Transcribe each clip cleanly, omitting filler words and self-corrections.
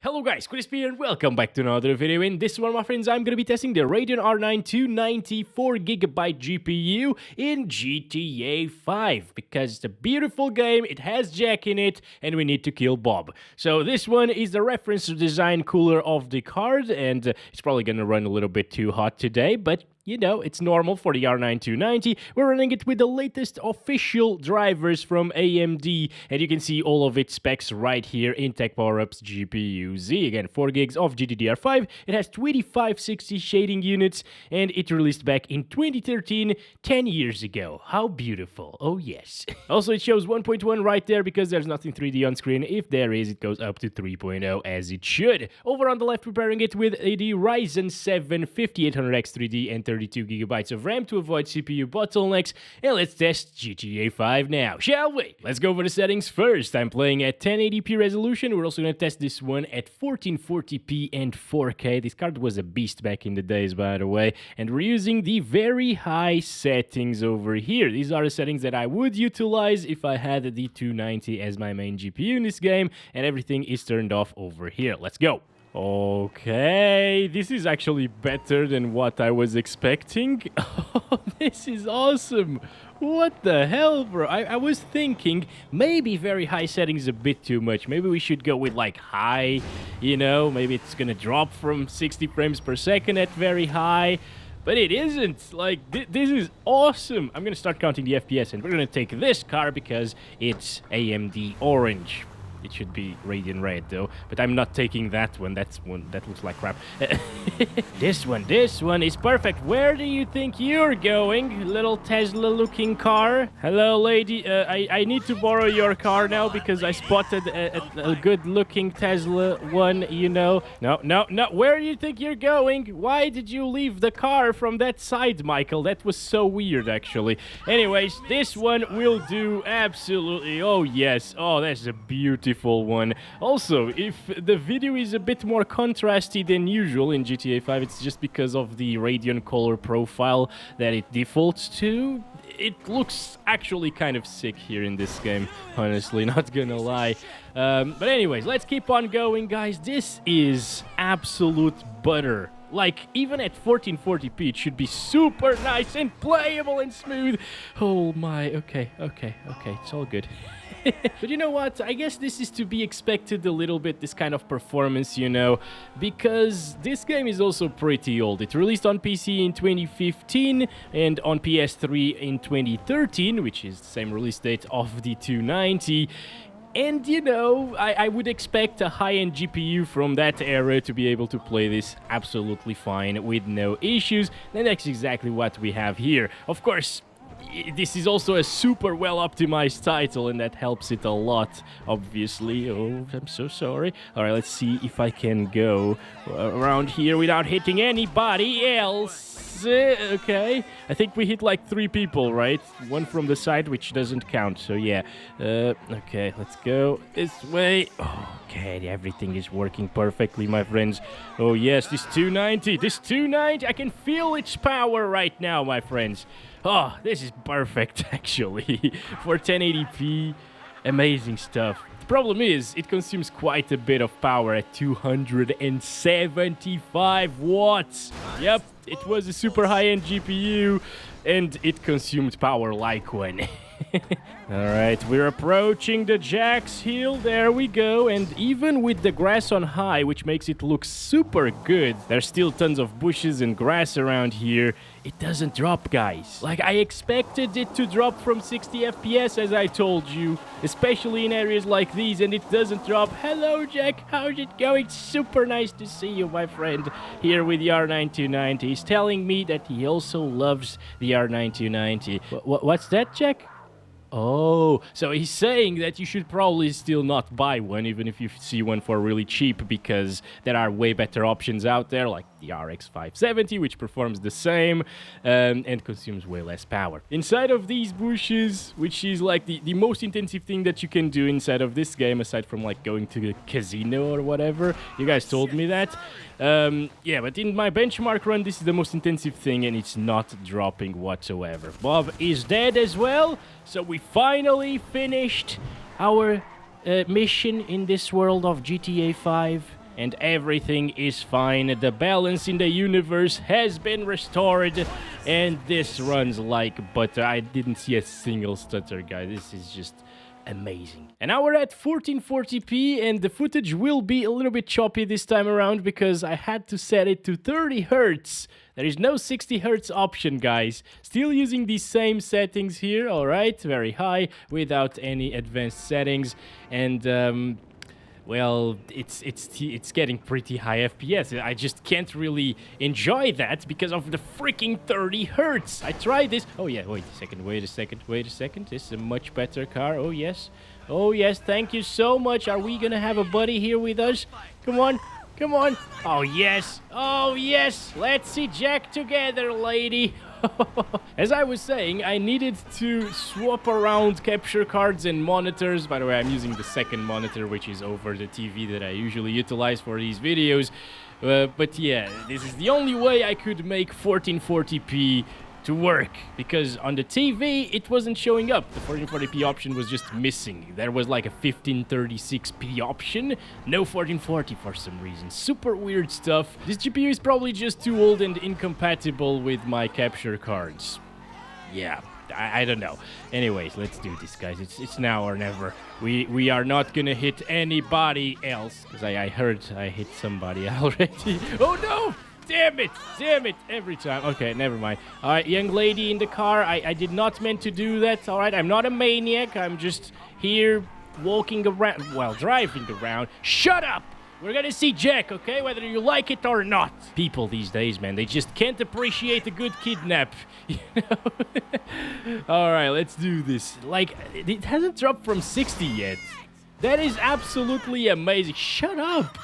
Hello guys, Crispy here and welcome back to another video. In this one, my friends, I'm gonna be testing the Radeon R9 294GB GPU in GTA 5 because it's a beautiful game, it has Jack in it, and we need to kill Bob. So this one is the reference design cooler of the card, and it's probably gonna run a little bit too hot today, but you know, it's normal for the R9 290. We're running it with the latest official drivers from AMD, and you can see all of its specs right here in Tech Power-Up's GPU Z. Again, 4 gigs of GDDR5, it has 2560 shading units, and it released back in 2013, 10 years ago. How beautiful, oh yes. Also, it shows 1.1 right there because there's nothing 3D on screen. If there is, it goes up to 3.0 as it should. Over on the left, we're pairing it with the Ryzen 750 800X 3D and 32GB of RAM to avoid CPU bottlenecks, and let's test GTA 5 now, shall we? Let's go over the settings first. I'm playing at 1080p resolution. We're also going to test this one at 1440p and 4K. This card was a beast back in the days, by the way, and we're using the very high settings over here. These are the settings that I would utilize if I had the 290 as my main GPU in this game, and everything is turned off over here. Let's go. Okay, this is actually better than what I was expecting. Oh, this is awesome. What the hell, bro? I was thinking maybe very high settings a bit too much. Maybe we should go with like high, you know, maybe it's gonna drop from 60 frames per second at very high. But it isn't. Like, this is awesome. I'm gonna start counting the FPS, and we're gonna take this car because it's AMD orange. It should be Radeon Red though, but I'm not taking that one. That's one that looks like crap. This one is perfect. Where do you think you're going, little Tesla-looking car? Hello, lady. I need to borrow your car now because I spotted a good-looking Tesla one. You know. No. Where do you think you're going? Why did you leave the car from that side, Michael? That was so weird, actually. Anyways, this one will do absolutely. Oh yes. Oh, that's a beautiful one. Also, if the video is a bit more contrasty than usual in GTA 5, it's just because of the Radeon color profile that it defaults to. It looks actually kind of sick here in this game, honestly, not gonna lie. But anyways, let's keep on going, guys. This is absolute butter. Like, even at 1440p, it should be super nice and playable and smooth. Oh my, okay, it's all good. But you know what? I guess this is to be expected a little bit, this kind of performance, you know, because this game is also pretty old. It released on PC in 2015 and on PS3 in 2013, which is the same release date of the 290. And, you know, I would expect a high-end GPU from that era to be able to play this absolutely fine with no issues. And that's exactly what we have here. Of course, this is also a super well-optimized title, and that helps it a lot, obviously. Oh, I'm so sorry. All right, let's see if I can go around here without hitting anybody else. Okay, I think we hit like 3 people, right? One from the side, which doesn't count, so yeah. Okay, let's go this way. Okay, everything is working perfectly, my friends. Oh yes, this 290, I can feel its power right now, my friends. Oh, this is perfect, actually, for 1080p. Amazing stuff. The problem is, it consumes quite a bit of power at 275 watts. Yep, it was a super high-end GPU, and it consumed power like one. Alright, we're approaching the Jack's Hill, there we go, and even with the grass on high, which makes it look super good, there's still tons of bushes and grass around here, it doesn't drop, guys. Like, I expected it to drop from 60 FPS, as I told you, especially in areas like these, and it doesn't drop. Hello, Jack, how's it going? Super nice to see you, my friend, here with the R9 290. He's telling me that he also loves the R9 290. What's that, Jack? Oh, so he's saying that you should probably still not buy one, even if you see one for really cheap, because there are way better options out there, like the RX 570, which performs the same and consumes way less power. Inside of these bushes, which is like the most intensive thing that you can do inside of this game, aside from like going to the casino or whatever, you guys told me that. Yeah, but in my benchmark run, this is the most intensive thing, and it's not dropping whatsoever. Bob is dead as well, so we finally finished our mission in this world of GTA 5. and everything is fine. The balance in the universe has been restored, and this runs like butter. I didn't see a single stutter, guys. This is just amazing. And now we're at 1440p, and the footage will be a little bit choppy this time around because I had to set it to 30 hertz. There is no 60 hertz option, guys. Still using these same settings here, all right? Very high, without any advanced settings. And well, it's getting pretty high FPS. I just can't really enjoy that because of the freaking 30 hertz. I tried this. Oh yeah, wait a second. This is a much better car. Oh yes, thank you so much. Are we gonna have a buddy here with us? Come on. Oh yes, let's eject together, lady. As I was saying, I needed to swap around capture cards and monitors. By the way, I'm using the second monitor, which is over the TV that I usually utilize for these videos. But yeah, this is the only way I could make 1440p to work, because on the TV it wasn't showing up. The 1440p option was just missing. There was like a 1536p option, no 1440 for some reason. Super weird stuff. This GPU is probably just too old and incompatible with my capture cards. Yeah, I don't know. Anyways, let's do this, guys. It's now or never. We are not gonna hit anybody else, because I heard I hit somebody already. Oh no! Damn it, every time. Okay, never mind. All right, young lady in the car, I did not mean to do that, all right? I'm not a maniac, I'm just here walking around, well, driving around. Shut up! We're gonna see Jack, okay? Whether you like it or not. People these days, man, they just can't appreciate a good kidnap, you know? All right, let's do this. Like, it hasn't dropped from 60 yet. That is absolutely amazing. Shut up!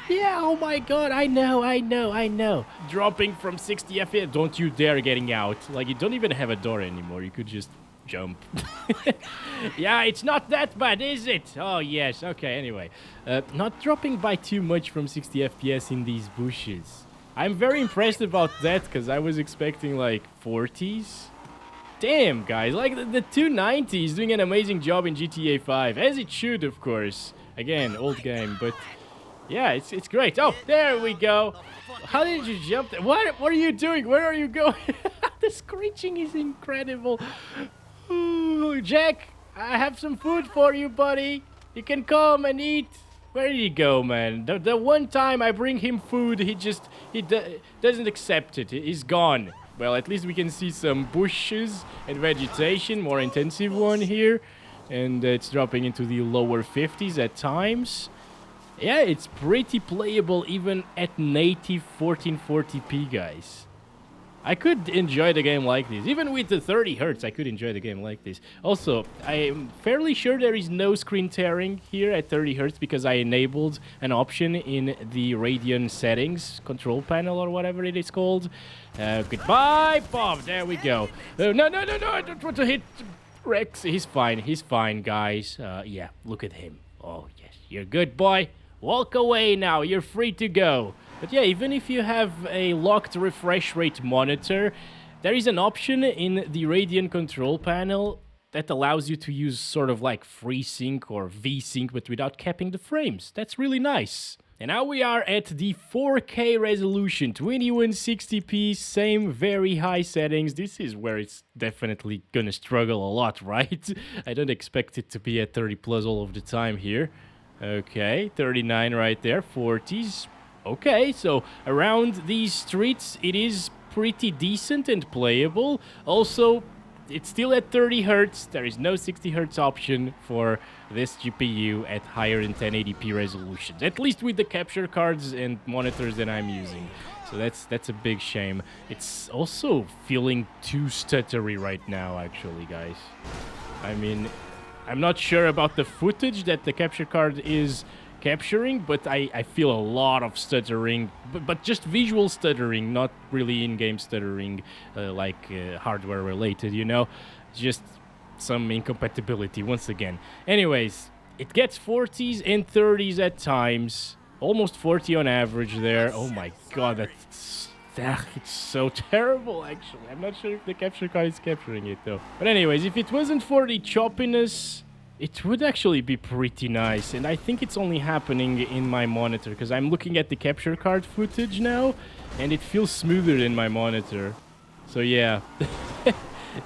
Yeah, oh my god, I know. Dropping from 60 FPS, don't you dare getting out. Like, you don't even have a door anymore, you could just jump. Yeah, it's not that bad, is it? Oh, yes, okay, anyway. Not dropping by too much from 60 FPS in these bushes. I'm very impressed about that, because I was expecting, like, 40s. Damn, guys, like, the 290 is doing an amazing job in GTA 5, as it should, of course. Again, old game, but... yeah, it's great. Oh, there we go. How did you jump there? What are you doing? Where are you going? The screeching is incredible. Ooh, Jack, I have some food for you, buddy. You can come and eat. Where did he go, man? The one time I bring him food, he doesn't accept it. He's gone. Well, at least we can see some bushes and vegetation. More intensive one here. And it's dropping into the lower 50s at times. Yeah, it's pretty playable even at native 1440p, guys. I could enjoy the game like this. Even with the 30 hertz, I could enjoy the game like this. Also, I'm fairly sure there is no screen tearing here at 30 hertz because I enabled an option in the Radeon settings control panel or whatever it is called. Goodbye, Bob. There we go. No, I don't want to hit Rex. He's fine, guys. Yeah, look at him. Oh, yes, you're good, boy. Walk away now, you're free to go. But yeah, even if you have a locked refresh rate monitor, there is an option in the Radeon control panel that allows you to use sort of like FreeSync or VSync, but without capping the frames. That's really nice. And now we are at the 4K resolution, 2160p, same very high settings. This is where it's definitely gonna struggle a lot, right? I don't expect it to be at 30 plus all of the time here. Okay, 39 right there, 40s. Okay, so around these streets, it is pretty decent and playable. Also, it's still at 30 hertz. There is no 60 hertz option for this GPU at higher than 1080p resolutions, at least with the capture cards and monitors that I'm using. So that's a big shame. It's also feeling too stuttery right now, actually, guys. I mean, I'm not sure about the footage that the capture card is capturing, but I feel a lot of stuttering, but just visual stuttering, not really in-game stuttering, like hardware related, you know? Just some incompatibility once again. Anyways, it gets 40s and 30s at times, almost 40 on average there. Oh my god, it's so terrible, actually. I'm not sure if the capture card is capturing it, though. But anyways, if it wasn't for the choppiness It would actually be pretty nice, and I think it's only happening in my monitor, because I'm looking at the capture card footage now, and it feels smoother in my monitor. So yeah,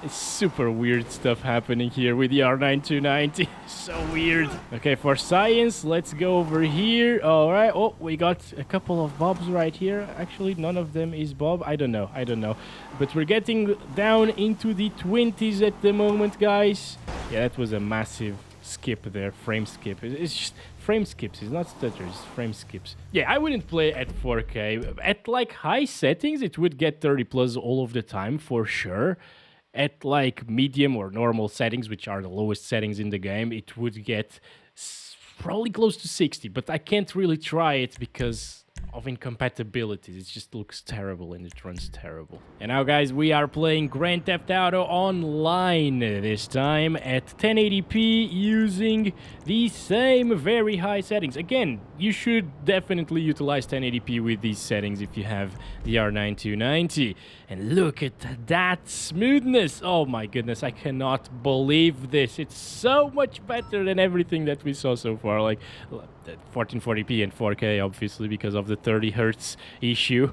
it's super weird stuff happening here with the R9 290. So weird. Okay, for science, let's go over here. All right. Oh, we got a couple of Bobs right here. Actually, none of them is Bob. I don't know. But we're getting down into the 20s at the moment, guys. Yeah, that was a massive skip there. Frame skip. It's just frame skips. It's not stutters. Frame skips. Yeah, I wouldn't play at 4K. At like high settings, it would get 30 plus all of the time for sure. At like medium or normal settings, which are the lowest settings in the game, it would get probably close to 60, but I can't really try it because of incompatibilities. It just looks terrible and it runs terrible. And now, guys, we are playing Grand Theft Auto Online this time at 1080p using the same very high settings. Again, you should definitely utilize 1080p with these settings if you have the R9 290. And look at that smoothness. Oh my goodness, I cannot believe this. It's so much better than everything that we saw so far. Like 1440p and 4K, obviously, because of the 30 hertz issue.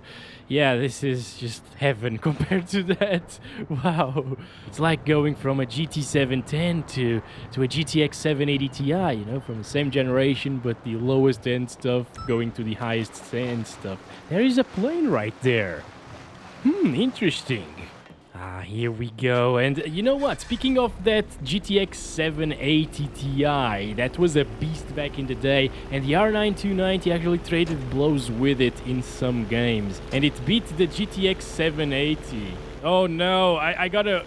Yeah, this is just heaven compared to that. Wow. It's like going from a GT 710 to a GTX 780 Ti, you know, from the same generation, but the lowest end stuff going to the highest end stuff. There is a plane right there. Interesting. Here we go. And you know what? Speaking of that GTX 780 Ti, that was a beast back in the day, and the R9 290 actually traded blows with it in some games. And it beat the GTX 780. Oh no, I gotta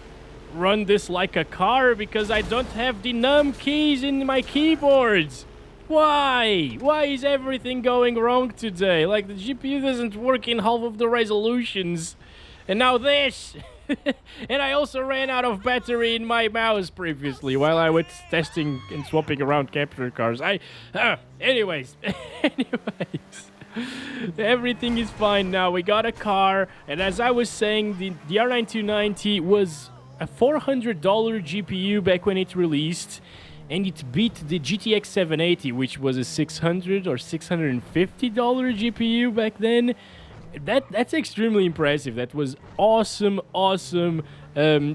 run this like a car because I don't have the num keys in my keyboards. Why? Why is everything going wrong today? Like, the GPU doesn't work in half of the resolutions. And now this! And I also ran out of battery in my mouse previously while I was testing and swapping around capture cards. Anyways. Everything is fine now. We got a car. And as I was saying, the R9 290 was a $400 GPU back when it released. And it beat the GTX 780, which was a $600 or $650 GPU back then. That's extremely impressive. That was awesome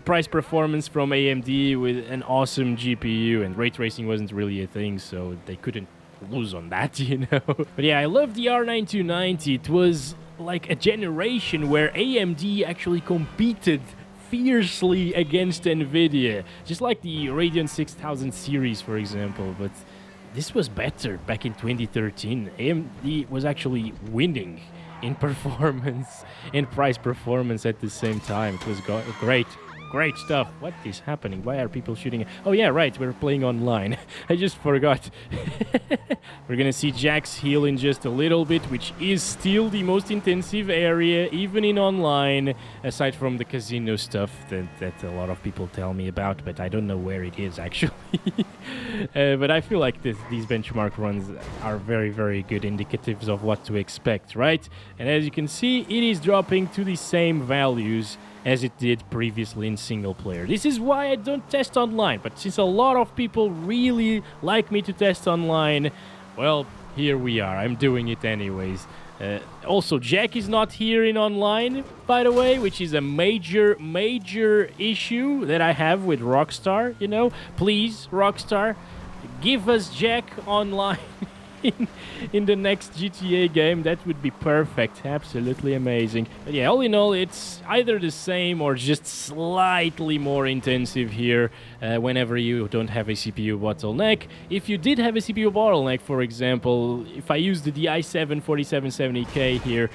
price performance from AMD with an awesome GPU, and ray tracing wasn't really a thing, so they couldn't lose on that, you know. But yeah, I love the R9 290. It was like a generation where AMD actually competed fiercely against NVIDIA, just like the Radeon 6000 series, for example. But this was better back in 2013. AMD was actually winning in performance and price performance at the same time. It was great stuff. What is happening? Why are people shooting? Oh yeah, right, we're playing online. I just forgot. We're gonna see Jack's heal in just a little bit, which is still the most intensive area, even in online, aside from the casino stuff that a lot of people tell me about, but I don't know where it is actually. But I feel like these benchmark runs are very good indicatives of what to expect, right? And as you can see, it is dropping to the same values as it did previously in single player. This is why I don't test online, but since a lot of people really like me to test online, well, here we are. I'm doing it anyways. Also, Jack is not here in online, by the way, which is a major issue that I have with Rockstar, you know. Please, Rockstar, give us Jack online in the next GTA game. That would be perfect. Absolutely amazing. But yeah, all in all, it's either the same or just slightly more intensive here whenever you don't have a CPU bottleneck. If you did have a CPU bottleneck, for example, if I used the i7 4770K here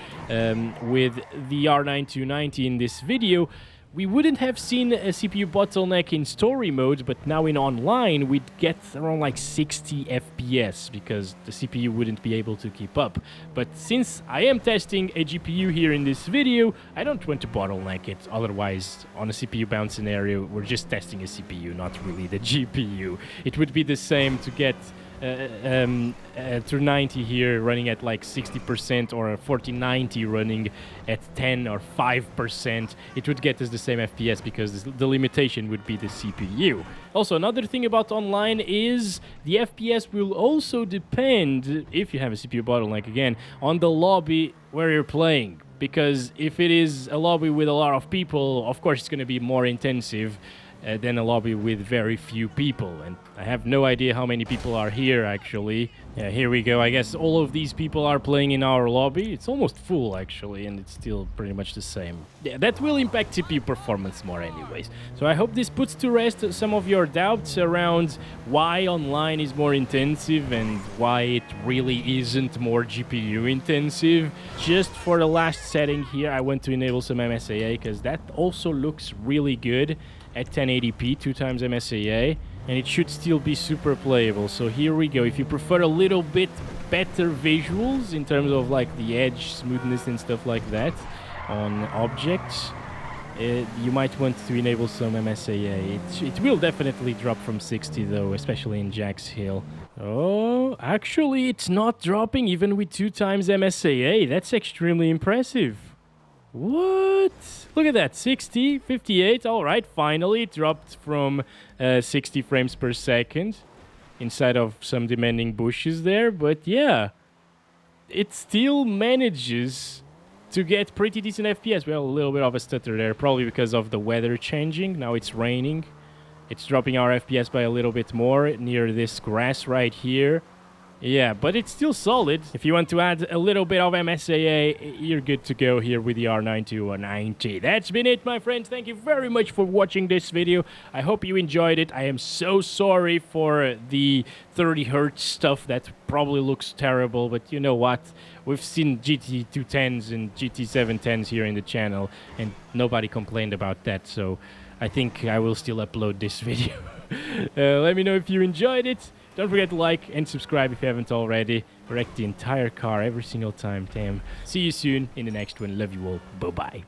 with the R9 290 in this video, we wouldn't have seen a CPU bottleneck in story mode, but now in online we'd get around like 60 FPS because the CPU wouldn't be able to keep up. But since I am testing a GPU here in this video, I don't want to bottleneck it. Otherwise, on a CPU bound scenario, we're just testing a CPU, not really the GPU. It would be the same to get through 90 here running at like 60% or a 4090 running at 10 or 5%, it would get us the same FPS because the limitation would be the CPU. Also, another thing about online is the FPS will also depend, if you have a CPU bottleneck again, on the lobby where you're playing. Because if it is a lobby with a lot of people, of course it's going to be more intensive than a lobby with very few people. And I have no idea how many people are here, actually. Yeah, here we go. I guess all of these people are playing in our lobby. It's almost full, actually, and it's still pretty much the same. Yeah, that will impact CPU performance more anyways. So I hope this puts to rest some of your doubts around why online is more intensive and why it really isn't more GPU intensive. Just for the last setting here, I want to enable some MSAA because that also looks really good at 1080p, 2x MSAA, and it should still be super playable. So here we go. If you prefer a little bit better visuals in terms of like the edge smoothness and stuff like that on objects, you might want to enable some MSAA. It will definitely drop from 60 though, especially in Jack's Hill. Oh, actually it's not dropping even with 2x MSAA. That's extremely impressive. What? Look at that, 60, 58, alright, finally it dropped from 60 frames per second inside of some demanding bushes there, but yeah, it still manages to get pretty decent FPS. Well, a little bit of a stutter there, probably because of the weather changing. Now it's raining. It's dropping our FPS by a little bit more near this grass right here. Yeah, but it's still solid. If you want to add a little bit of MSAA, you're good to go here with the R9 290. That's been it, my friends. Thank you very much for watching this video. I hope you enjoyed it. I am so sorry for the 30 Hz stuff. That probably looks terrible, but you know what? We've seen GT 210s and GT 710s here in the channel, and nobody complained about that, so I think I will still upload this video. Let me know if you enjoyed it. Don't forget to like and subscribe if you haven't already. Wreck the entire car every single time, damn. See you soon in the next one. Love you all. Bye-bye.